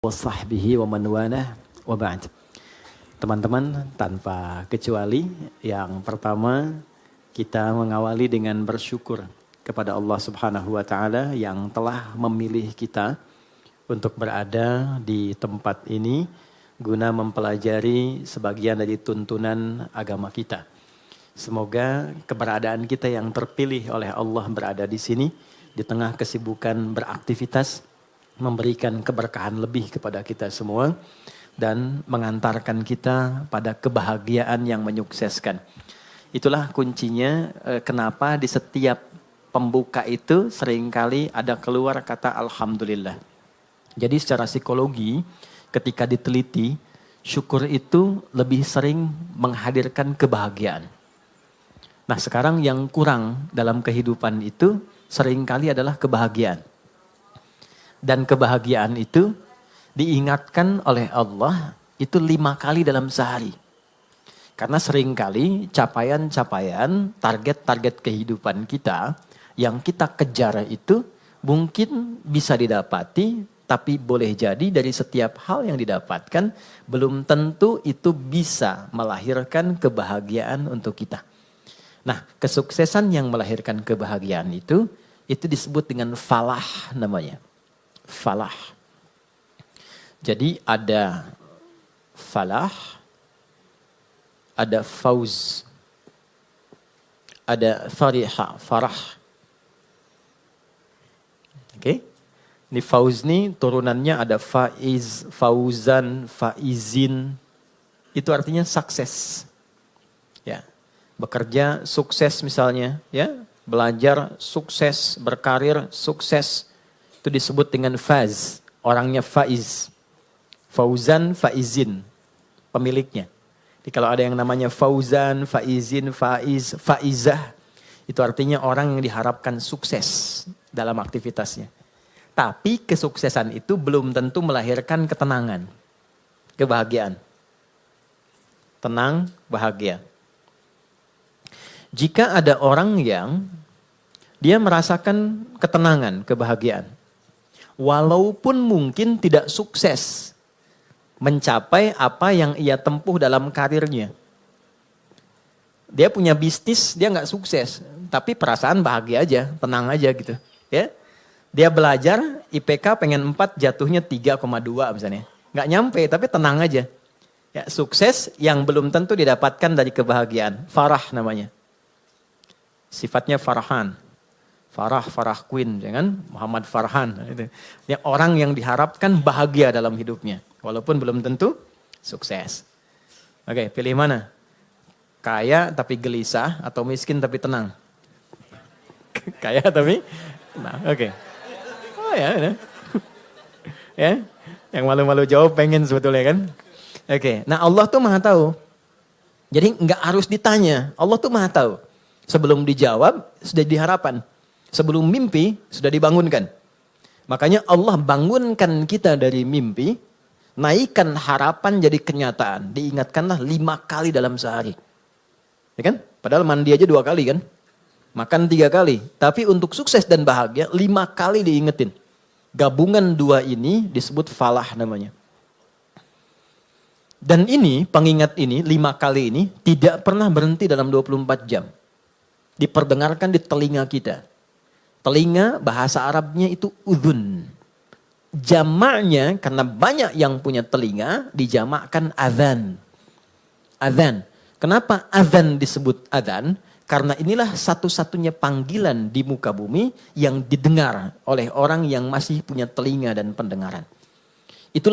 Wasahbihi wa man walah wa ba'd. Teman-teman, tanpa kecuali yang pertama kita mengawali dengan bersyukur kepada Allah Subhanahu wa taala yang telah memilih kita untuk berada di tempat ini guna mempelajari sebagian dari tuntunan agama kita. Semoga keberadaan kita yang terpilih oleh Allah berada di sini di tengah kesibukan beraktivitas memberikan keberkahan lebih kepada kita semua dan mengantarkan kita pada kebahagiaan yang menyukseskan. Itulah kuncinya kenapa di setiap pembuka itu seringkali ada keluar kata Alhamdulillah. Jadi secara psikologi ketika diteliti, syukur itu lebih sering menghadirkan kebahagiaan. Nah sekarang yang kurang dalam kehidupan itu seringkali adalah kebahagiaan. Dan kebahagiaan itu diingatkan oleh Allah itu 5 kali dalam sehari. Karena seringkali capaian-capaian, target-target kehidupan kita yang kita kejar itu mungkin bisa didapati, tapi boleh jadi dari setiap hal yang didapatkan belum tentu itu bisa melahirkan kebahagiaan untuk kita. Nah, kesuksesan yang melahirkan kebahagiaan itu disebut dengan falah namanya. Falah. Jadi ada falah, ada fauz, ada fariha, farah. Oke. Ini fauz nih turunannya ada faiz, fauzan, faizin. Itu artinya sukses. Ya. Bekerja sukses misalnya, ya. Belajar sukses, berkarir sukses. Itu disebut dengan faz, orangnya faiz. Fauzan, faizin, pemiliknya. Jadi kalau ada yang namanya fauzan, faizin, faiz, faizah, itu artinya orang yang diharapkan sukses dalam aktivitasnya. Tapi kesuksesan itu belum tentu melahirkan ketenangan, kebahagiaan. Tenang, bahagia. Jika ada orang yang dia merasakan ketenangan, kebahagiaan, walaupun mungkin tidak sukses mencapai apa yang ia tempuh dalam karirnya. Dia punya bisnis, dia nggak sukses, tapi perasaan bahagia aja, tenang aja gitu. Ya, dia belajar IPK pengen 4, jatuhnya 3,2 misalnya, nggak nyampe, tapi tenang aja. Ya, sukses yang belum tentu didapatkan dari kebahagiaan, farah namanya. Sifatnya farahan. Farah Queen, jangan Muhammad Farhan. Ini orang yang diharapkan bahagia dalam hidupnya, walaupun belum tentu sukses. Oke, pilih mana? Kaya tapi gelisah atau miskin tapi tenang? Kaya tapi tenang. Oke. Oh ya, ya. Yang malu-malu jawab pengen sebetulnya kan? Oke. Nah Allah tuh maha tahu. Jadi nggak harus ditanya. Allah tuh maha tahu. Sebelum dijawab sudah diharapan. Sebelum mimpi sudah dibangunkan. Makanya Allah bangunkan kita dari mimpi, naikkan harapan jadi kenyataan. Diingatkanlah 5 kali dalam sehari. Ya kan? Padahal mandi aja 2 kali kan? Makan 3 kali. Tapi untuk sukses dan bahagia 5 kali diingetin. Gabungan 2 ini disebut falah namanya. Dan ini, pengingat ini, 5 kali ini tidak pernah berhenti dalam 24 jam. Diperdengarkan di telinga kita. Telinga bahasa Arabnya itu udhun. Jamaknya karena banyak yang punya telinga dijamakkan adhan. Adhan. Kenapa adhan disebut adhan? Karena inilah satu-satunya panggilan di muka bumi yang didengar oleh orang yang masih punya telinga dan pendengaran.